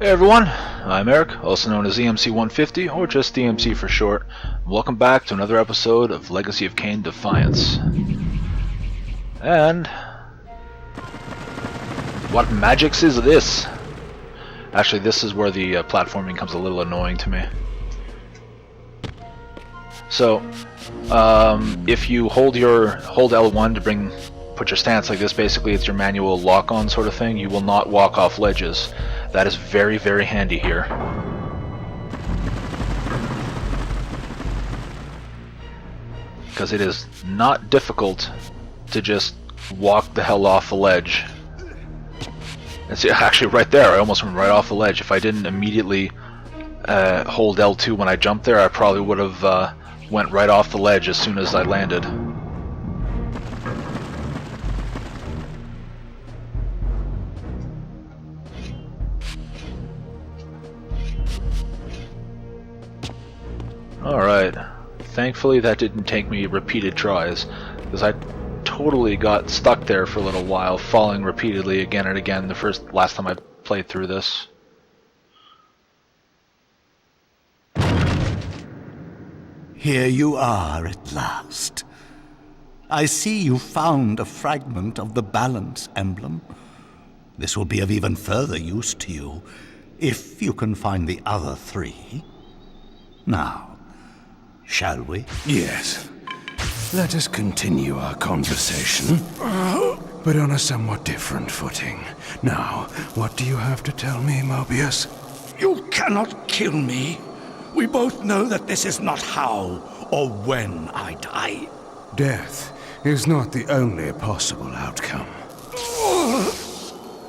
Hey everyone, I'm Eric, also known as EMC150, or just DMC for short. Welcome back to another episode of Legacy of Kain Defiance. And what magics is this? Actually, this is where the platforming comes a little annoying to me. So, if you hold L1 to put your stance like this, basically it's your manual lock-on sort of thing, you will not walk off ledges. That is very, very handy here. Because it is not difficult to just walk the hell off a ledge. And see, actually right there, I almost went right off the ledge. If I didn't immediately hold L2 when I jumped there, I probably would have went right off the ledge as soon as I landed. Alright, thankfully that didn't take me repeated tries, because I totally got stuck there for a little while, falling repeatedly again and again last time I played through this. Here you are at last. I see you found a fragment of the balance emblem. This will be of even further use to you, if you can find the other three. Now, shall we? Yes. Let us continue our conversation, but on a somewhat different footing. Now, what do you have to tell me, Mobius? You cannot kill me. We both know that this is not how or when I die. Death is not the only possible outcome.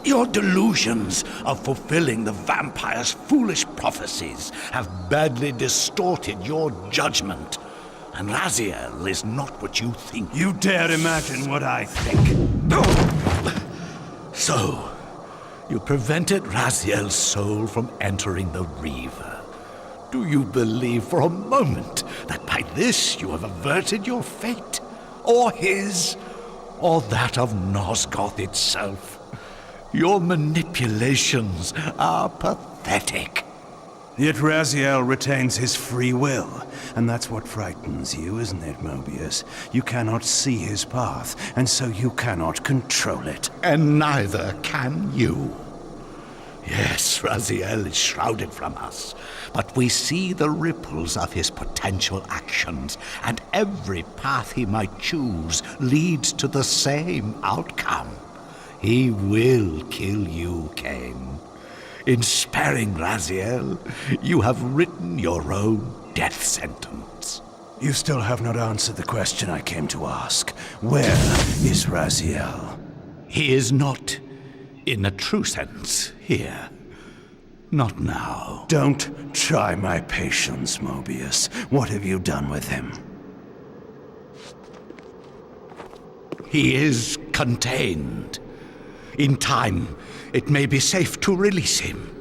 Your delusions of fulfilling the vampire's foolish prophecies have badly distorted your judgment. And Raziel is not what you think. You dare imagine what I think. So, you prevented Raziel's soul from entering the Reaver. Do you believe for a moment that by this you have averted your fate? Or his? Or that of Nosgoth itself? Your manipulations are pathetic. Yet Raziel retains his free will, and that's what frightens you, isn't it, Mobius? You cannot see his path, and so you cannot control it. And neither can you. Yes, Raziel is shrouded from us, but we see the ripples of his potential actions, and every path he might choose leads to the same outcome. He will kill you, Kain. In sparing Raziel, you have written your own death sentence. You still have not answered the question I came to ask. Where is Raziel? He is not, in a true sense, here. Not now. Don't try my patience, Mobius. What have you done with him? He is contained. In time, it may be safe to release him.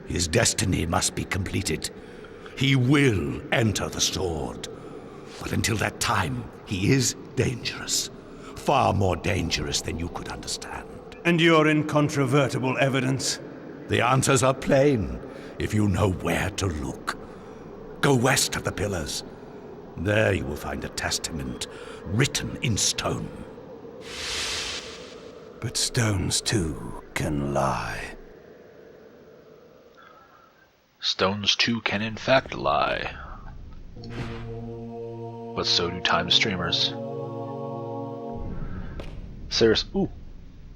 His destiny must be completed. He will enter the sword. But until that time, he is dangerous. Far more dangerous than you could understand. And your incontrovertible evidence? The answers are plain, if you know where to look. Go west of the pillars. There you will find a testament written in stone. But stones, too, can lie. Stones too can in fact lie. But so do time streamers. Ooh,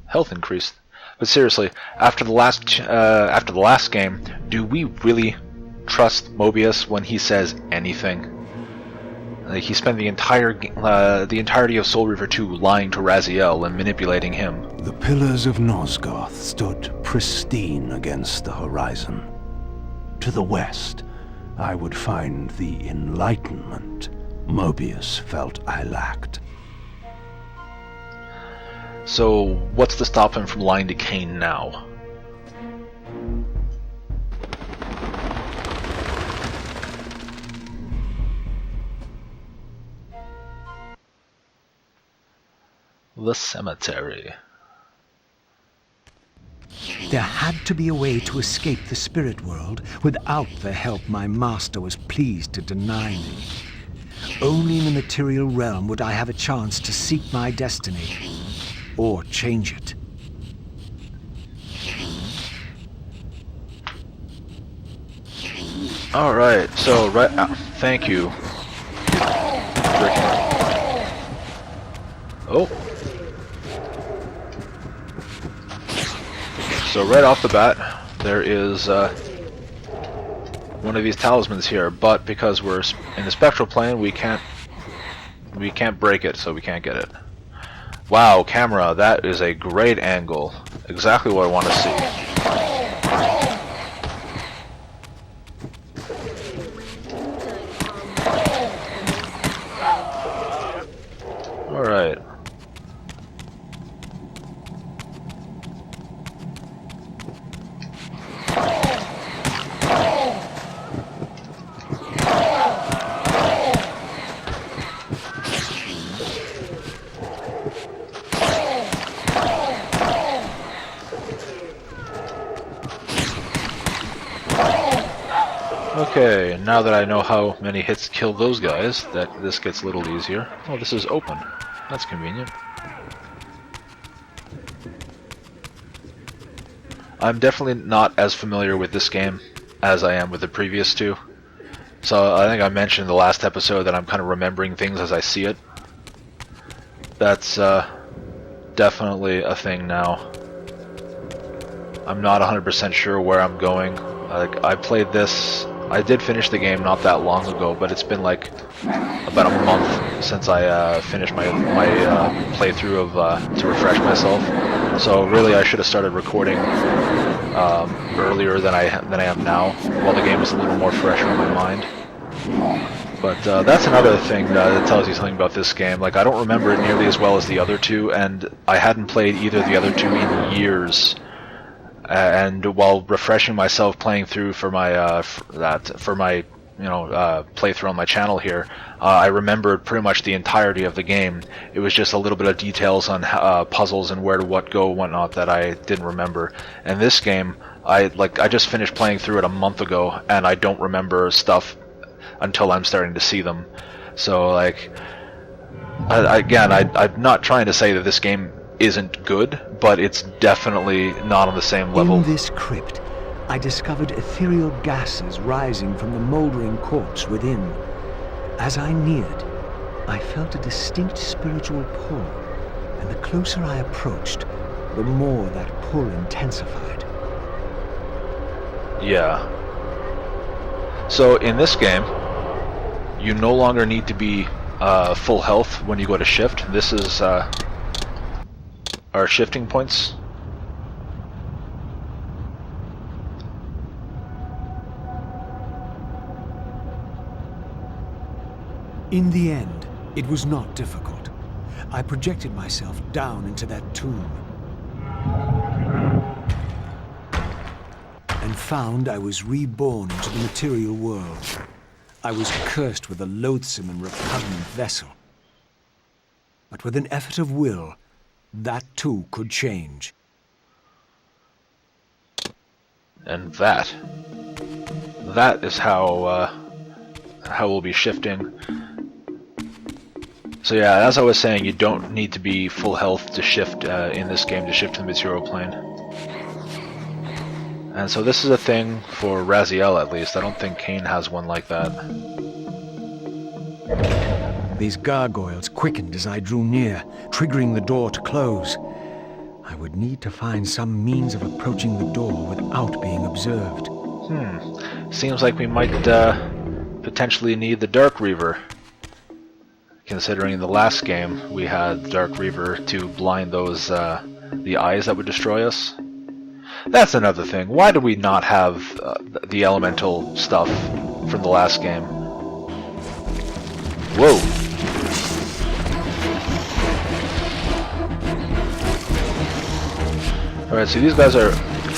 health increased. But seriously, after the last game, do we really trust Mobius when he says anything? Like, he spent the entirety of Soul Reaver 2 lying to Raziel and manipulating him. The pillars of Nosgoth stood pristine against the horizon. To the west, I would find the enlightenment Mobius felt I lacked. So, what's to stop him from lying to Kain now? The cemetery. There had to be a way to escape the spirit world without the help my master was pleased to deny me. Only in the material realm would I have a chance to seek my destiny, or change it. Alright, so thank you. Oh. So right off the bat, there is one of these talismans here, but because we're in the spectral plane, we can't break it, so we can't get it. Wow, camera, that is a great angle. Exactly what I want to see. Alright. Okay, now that I know how many hits kill those guys, this gets a little easier. Oh, this is open. That's convenient. I'm definitely not as familiar with this game as I am with the previous two. So I think I mentioned in the last episode that I'm kind of remembering things as I see it. That's definitely a thing now. I'm not 100% sure where I'm going. I played this. I did finish the game not that long ago, but it's been like about a month since I finished my playthrough of to refresh myself. So really, I should have started recording earlier than I am now, while the game is a little more fresh in my mind. But that's another thing that tells you something about this game. Like, I don't remember it nearly as well as the other two, and I hadn't played either of the other two in years. And while refreshing myself playing through for my playthrough on my channel here, I remembered pretty much the entirety of the game. It was just a little bit of details on puzzles and where to what go and whatnot that I didn't remember. And this game, I just finished playing through it a month ago, and I don't remember stuff until I'm starting to see them. So like, I'm not trying to say that this game isn't good, but it's definitely not on the same level. In this crypt, I discovered ethereal gases rising from the moldering corpse within. As I neared, I felt a distinct spiritual pull, and the closer I approached, the more that pull intensified. Yeah. So in this game, you no longer need to be full health when you go to shift. This is our shifting points. In the end, it was not difficult. I projected myself down into that tomb and found I was reborn into the material world. I was cursed with a loathsome and repugnant vessel. But with an effort of will, that too could change. And that is how we'll be shifting. So yeah, as I was saying, you don't need to be full health to shift in this game, to shift to the material plane. And so this is a thing for Raziel, at least. I don't think Cain has one like that. These gargoyles quickened as I drew near, triggering the door to close. I would need to find some means of approaching the door without being observed. Seems like we might potentially need the Dark Reaver. Considering in the last game we had Dark Reaver to blind those the eyes that would destroy us. That's another thing. Why do we not have the elemental stuff from the last game? Whoa! Alright, so these guys are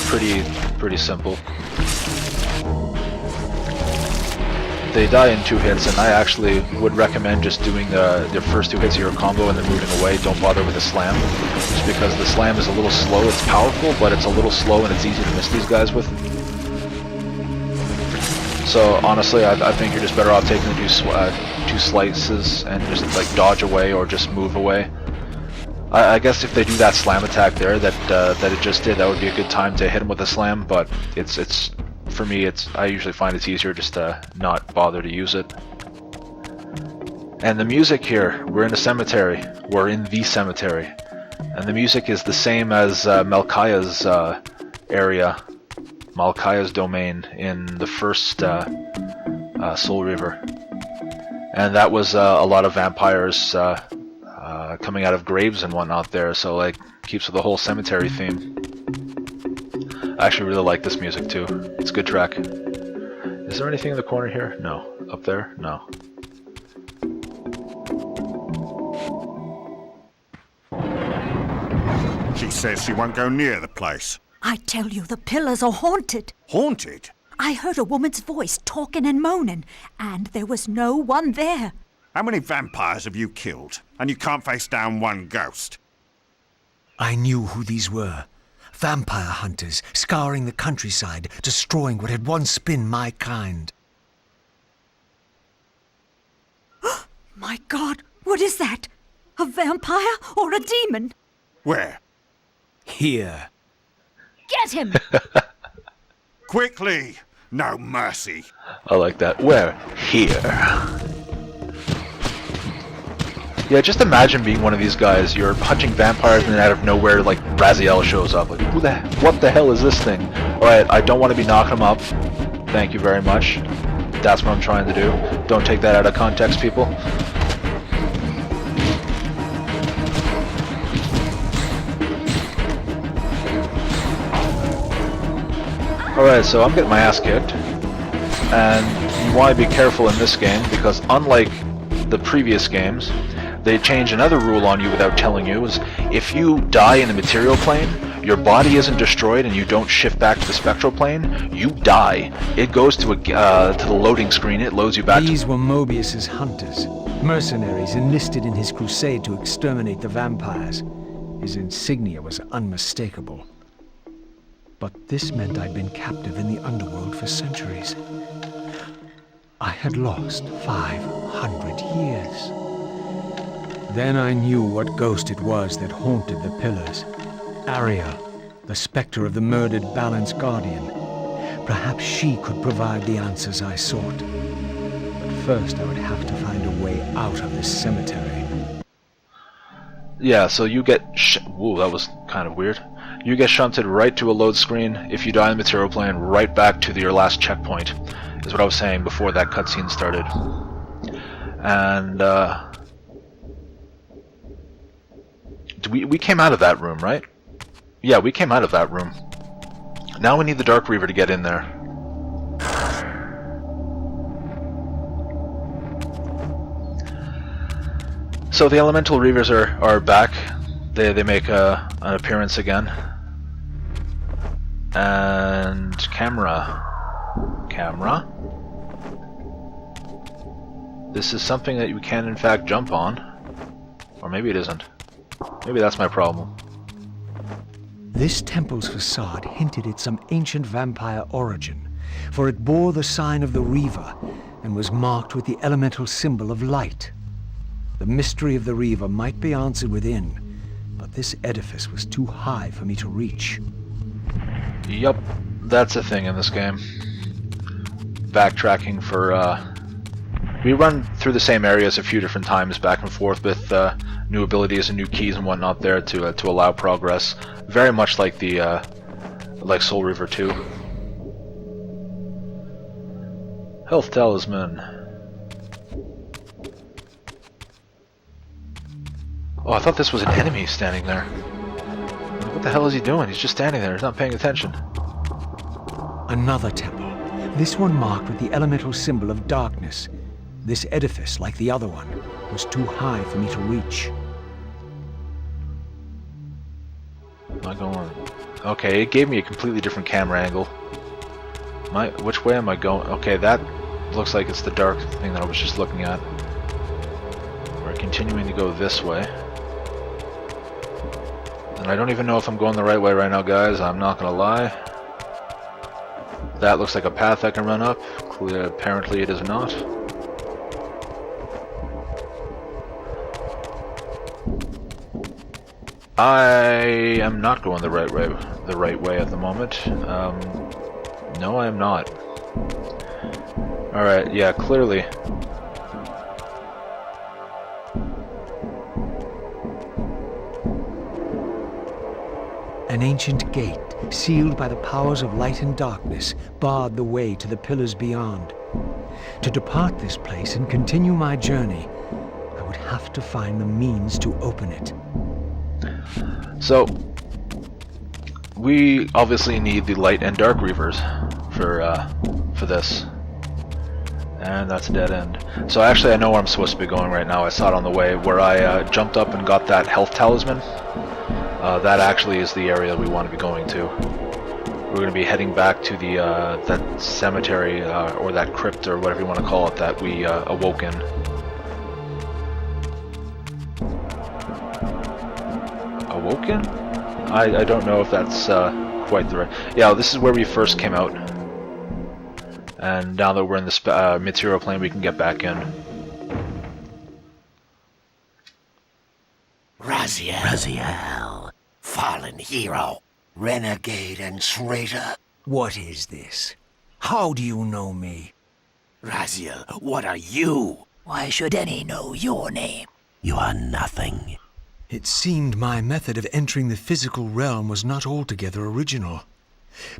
pretty simple. they die in 2 hits, and I actually would recommend just doing the first 2 hits of your combo and then moving away. Don't bother with the slam, just because the slam is a little slow. It's powerful, but it's a little slow and it's easy to miss these guys with. So honestly, I think you're just better off taking the 2 slices and just like dodge away or just move away. I guess if they do that slam attack there that it just did, that would be a good time to hit him with a slam. But it's for me, I usually find it's easier just to not bother to use it. And the music here, we're in a cemetery. We're in the cemetery, and the music is the same as Malkaya's area, Malkaya's domain in the first Soul Reaver, and that was a lot of vampires coming out of graves and whatnot there. So like keeps with the whole cemetery theme. I actually really like this music too. It's a good track. Is there anything in the corner here? No. Up there? No. She says she won't go near the place. I tell you, the pillars are haunted. Haunted? I heard a woman's voice talking and moaning, and there was no one there. How many vampires have you killed? And you can't face down one ghost? I knew who these were. Vampire hunters, scouring the countryside, destroying what had once been my kind. My God, what is that? A vampire or a demon? Where? Here. Get him! Quickly! No mercy. I like that. Where? Here. Yeah, just imagine being one of these guys. You're hunting vampires and then out of nowhere, like, Raziel shows up. Like, what the hell is this thing? Alright, I don't want to be knocking them up. Thank you very much. That's what I'm trying to do. Don't take that out of context, people. Alright, so I'm getting my ass kicked. And you want to be careful in this game, because unlike the previous games, they change another rule on you without telling you, is if you die in the material plane, your body isn't destroyed and you don't shift back to the spectral plane, you die. It goes to the loading screen, it loads you back These were Mobius's hunters, mercenaries enlisted in his crusade to exterminate the vampires. His insignia was unmistakable. But this meant I'd been captive in the underworld for centuries. I had lost 500 years. Then I knew what ghost it was that haunted the pillars. Ariel, the specter of the murdered Balance Guardian. Perhaps she could provide the answers I sought. But first I would have to find a way out of this cemetery. Yeah, so you get whoa, that was kind of weird. You get shunted right to a load screen. If you die in the material plane, right back to your last checkpoint, is what I was saying before that cutscene started. And we came out of that room, right? Yeah, we came out of that room. Now we need the Dark Reaver to get in there. So the Elemental Reavers are back. They make an appearance again. And camera. This is something that you can in fact jump on. Or maybe it isn't. Maybe that's my problem. This temple's facade hinted at some ancient vampire origin, for it bore the sign of the Reaver and was marked with the elemental symbol of light. The mystery of the Reaver might be answered within, but this edifice was too high for me to reach. Yup, that's a thing in this game. Backtracking for, we run through the same areas a few different times back and forth with new abilities and new keys and whatnot there to allow progress. Very much like the like Soul Reaver 2. Health Talisman. Oh, I thought this was an enemy standing there. What the hell is he doing? He's just standing there. He's not paying attention. Another temple. This one marked with the elemental symbol of darkness. This edifice, like the other one, was too high for me to reach. Am I going? Okay, it gave me a completely different camera angle. Which way am I going? Okay, that looks like it's the dark thing that I was just looking at. We're continuing to go this way. And I don't even know if I'm going the right way right now, guys. I'm not gonna lie. That looks like a path I can run up. Apparently it is not. I am not going the right way at the moment. No, I am not. Alright, yeah, clearly. An ancient gate, sealed by the powers of light and darkness, barred the way to the pillars beyond. To depart this place and continue my journey, I would have to find the means to open it. So, we obviously need the light and dark reavers for this. And that's a dead end. So actually I know where I'm supposed to be going right now. I saw it on the way, where I jumped up and got that health talisman. That actually is the area we want to be going to. We're going to be heading back to the that cemetery or that crypt or whatever you want to call it that we awoke in. Awoken? I don't know if that's quite the right... Yeah, this is where we first came out. And now that we're in the material plane, we can get back in. Raziel, fallen hero, renegade and traitor. What is this? How do you know me? Raziel, what are you? Why should any know your name? You are nothing. It seemed my method of entering the physical realm was not altogether original.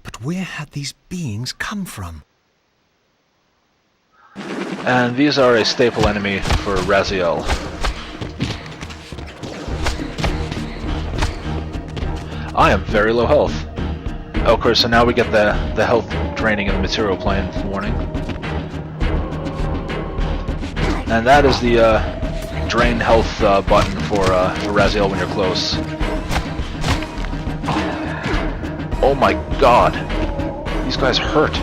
But where had these beings come from? And these are a staple enemy for Raziel. I am very low health. Of course, so now we get the health draining in the material plane warning. And that is the drain health button for Raziel when you're close. Oh my god! These guys hurt.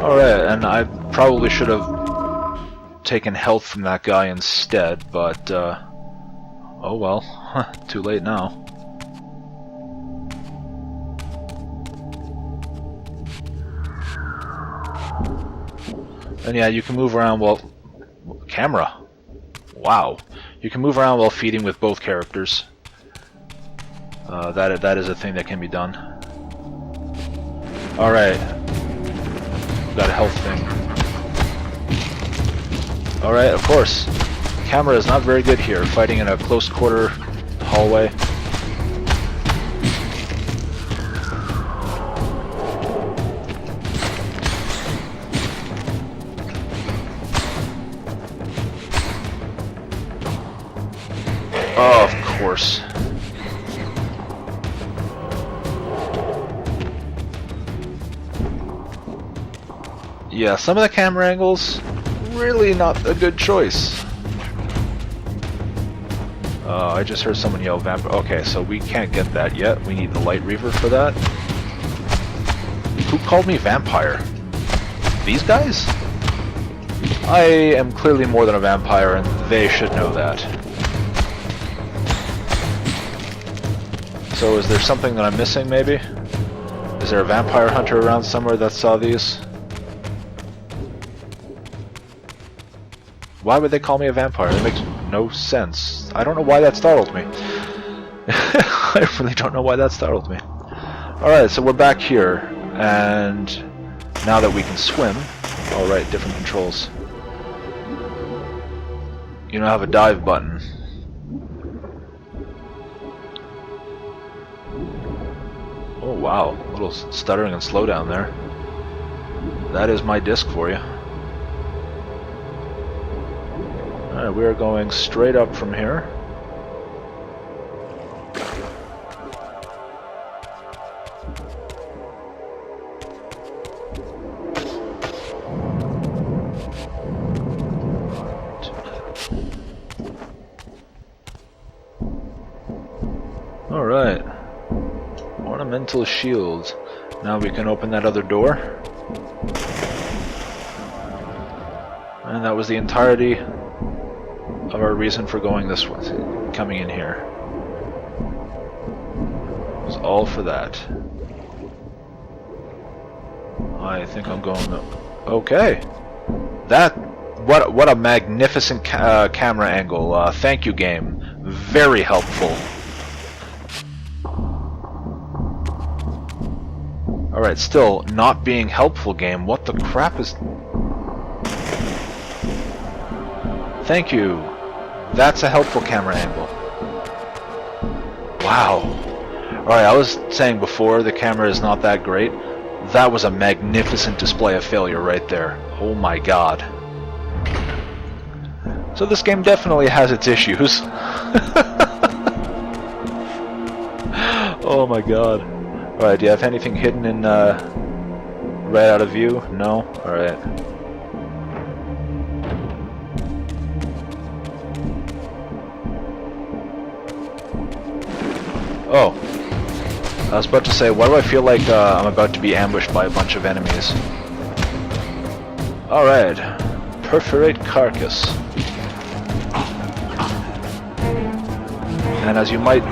Alright, and I probably should have taken health from that guy instead, but, oh well, too late now. And yeah, you can move around while... Camera! Wow. You can move around while feeding with both characters. That is a thing that can be done. Alright. Got a health thing. Alright, of course. Camera is not very good here, fighting in a close quarter hallway. Oh, of course. Yeah, some of the camera angles, really not a good choice. I just heard someone yell vampire. Okay, so we can't get that yet. We need the light reaver for that. Who called me vampire? These guys? I am clearly more than a vampire, and they should know that. So is there something that I'm missing, maybe? Is there a vampire hunter around somewhere that saw these? Why would they call me a vampire? That makes no sense. I don't know why that startled me. I really don't know why that startled me. Alright, so we're back here, and now that we can swim... Alright, different controls. You now have a dive button. Oh wow, a little stuttering and slow down there. That is my disc for you. Alright, we are going straight up from here. Alright. Ornamental shield. Now we can open that other door. And that was the entirety of our reason for going this way, coming in here. It was all for that. I think I'm going to... Okay. What a magnificent camera angle. Thank you, game. Very helpful. Alright, still not being helpful, game. What the crap is... Thank you. That's a helpful camera angle. Wow. Alright, I was saying before the camera is not that great. That was a magnificent display of failure right there. Oh my god. So this game definitely has its issues. Oh my god. Alright, do you have anything hidden in right out of view? No? Alright. Oh. I was about to say, why do I feel like I'm about to be ambushed by a bunch of enemies? Alright. Perforate carcass. And as you might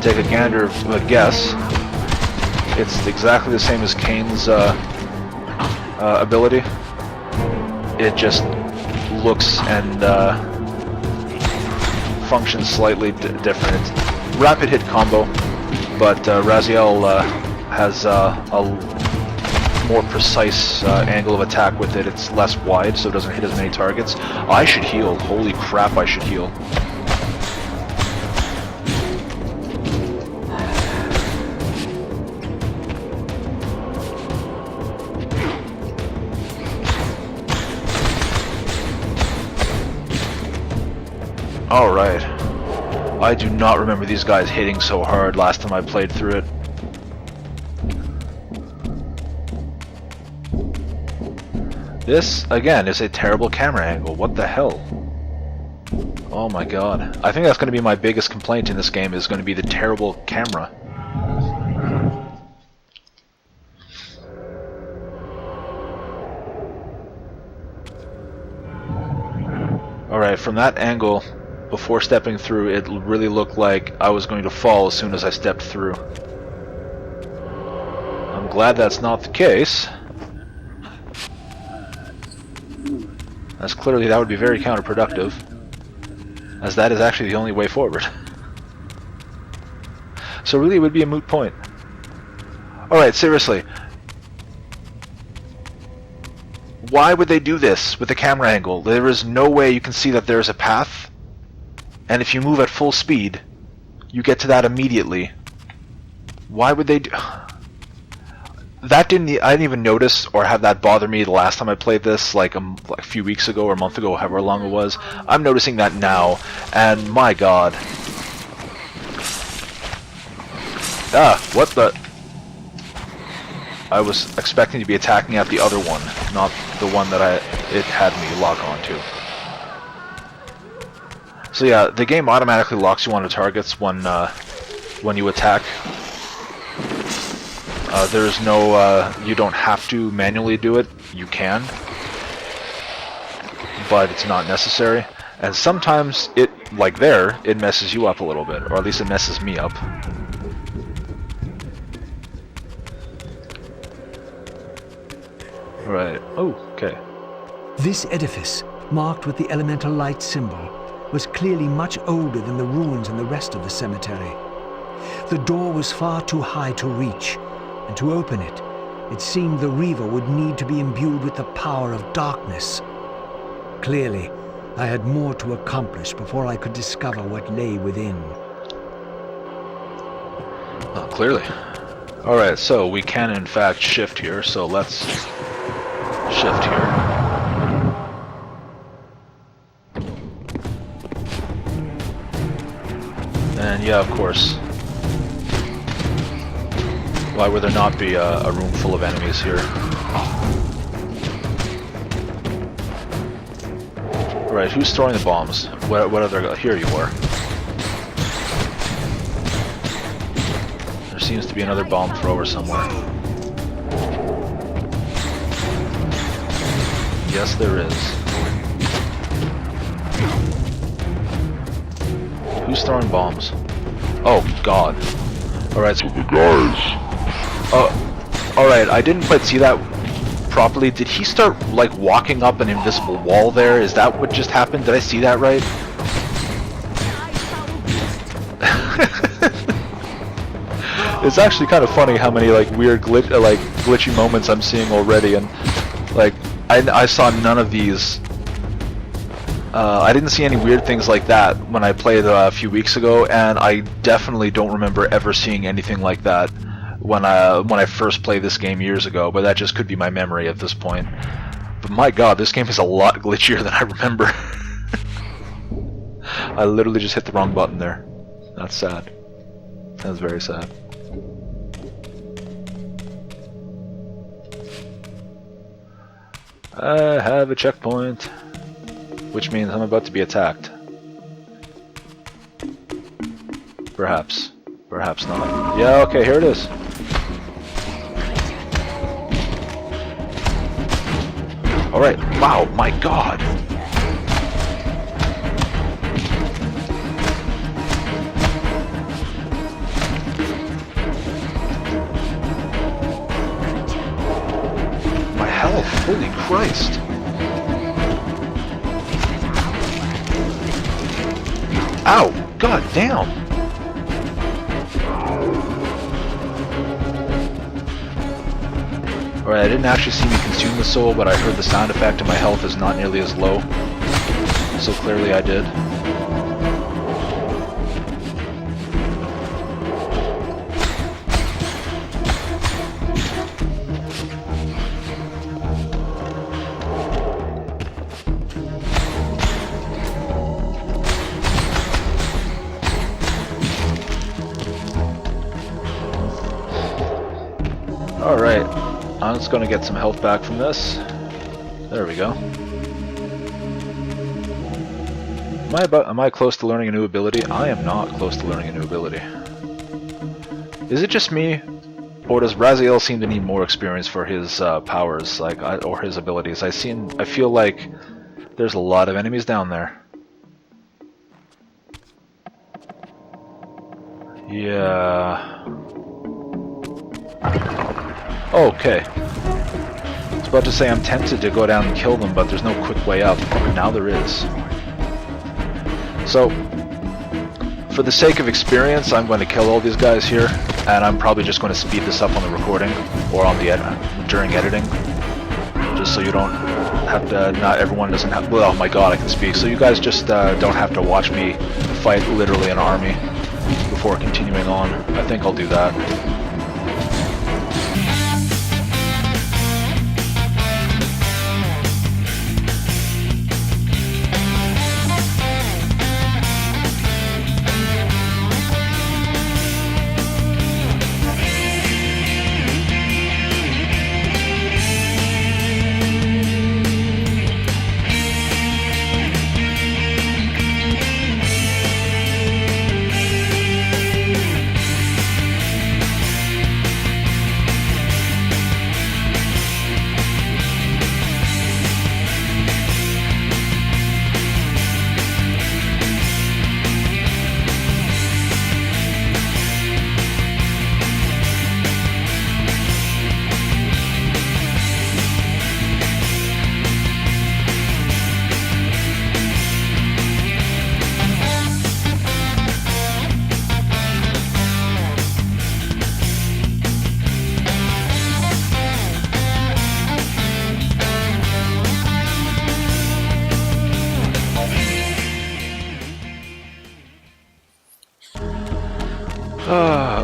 take a gander of a guess, it's exactly the same as Kane's ability. It just looks and functions slightly different. It's rapid hit combo, but Raziel has a more precise angle of attack with it. It's less wide, so it doesn't hit as many targets. I should heal. Holy crap, I should heal. Alright. I do not remember these guys hitting so hard last time I played through it. This, again, is a terrible camera angle. What the hell? Oh my god. I think that's going to be my biggest complaint in this game, is going to be the terrible camera. Alright, from that angle, before stepping through, it really looked like I was going to fall as soon as I stepped through. I'm glad that's not the case, as clearly that would be very counterproductive, as that is actually the only way forward. So really it would be a moot point. Alright, seriously. Why would they do this with the camera angle? There is no way you can see that there's a path. And if you move at full speed, you get to that immediately. Why would they do... I didn't even notice or have that bother me the last time I played this, like a few weeks ago or a month ago, however long it was. I'm noticing that now, and my god. Ah, what the... I was expecting to be attacking at the other one, not the one that it had me lock onto. So yeah, the game automatically locks you onto targets when you attack. There's no, you don't have to manually do it. You can, but it's not necessary. And sometimes it, like there, it messes you up a little bit, or at least it messes me up. Right. Oh, okay. This edifice, marked with the elemental light symbol, was clearly much older than the ruins in the rest of the cemetery. The door was far too high to reach, and to open it, it seemed the Reaver would need to be imbued with the power of darkness. Clearly, I had more to accomplish before I could discover what lay within. Oh, clearly. Alright, so we can in fact shift here, so let's shift here. And yeah, of course. Why would there not be a room full of enemies here? Right, who's throwing the bombs? What other... Here you are. seems to be another bomb thrower somewhere. Yes, there is. Who's throwing bombs? Oh, God. Alright, so the guys. Alright, I didn't quite see that properly. Did he start, like, walking up an invisible wall there? Is that what just happened? Did I see that right? It's actually kind of funny how many, like, weird glitchy moments I'm seeing already, and, like, I saw none of these. I didn't see any weird things like that when I played a few weeks ago, and I definitely don't remember ever seeing anything like that when I first played this game years ago, but that just could be my memory at this point. But my god, this game is a lot glitchier than I remember. I literally just hit the wrong button there. That's sad. That's very sad. I have a checkpoint, which means I'm about to be attacked. Perhaps. Perhaps not. Yeah, okay, here it is. Alright, wow, my god! My health, holy Christ! Ow! God damn! Alright, I didn't actually see me consume the soul, but I heard the sound effect and my health is not nearly as low. So clearly I did. Alright, I'm just going to get some health back from this. There we go. Am I close to learning a new ability? I am not close to learning a new ability. Is it just me, or does Raziel seem to need more experience for his powers, or his abilities? I feel like there's a lot of enemies down there. Yeah. Okay. I was about to say I'm tempted to go down and kill them, but there's no quick way up. Now there is. So, for the sake of experience, I'm going to kill all these guys here, and I'm probably just going to speed this up on the recording, or on the during editing, just so you don't have to, not everyone doesn't have, well, oh my god, I can speak, so you guys just don't have to watch me fight literally an army before continuing on. I think I'll do that.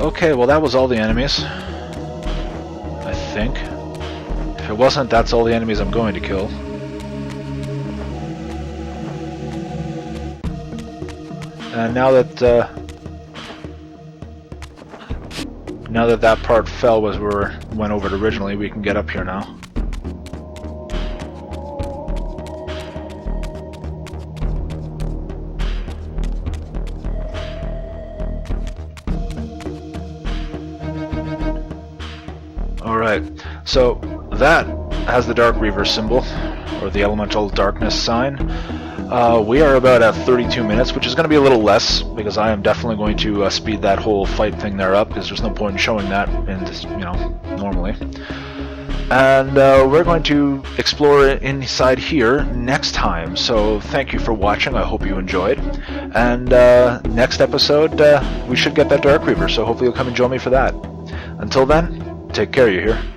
Okay, well that was all the enemies. I think. If it wasn't, that's all the enemies I'm going to kill. And now that that part fell was where we went over it originally, we can get up here now. So that has the Dark Reaver symbol, or the Elemental Darkness sign. We are about at 32 minutes, which is going to be a little less, because I am definitely going to speed that whole fight thing there up, because there's no point in showing that in just, normally. And we're going to explore inside here next time. So thank you for watching. I hope you enjoyed. And next episode, we should get that Dark Reaver. So hopefully you'll come and join me for that. Until then, take care, you hear?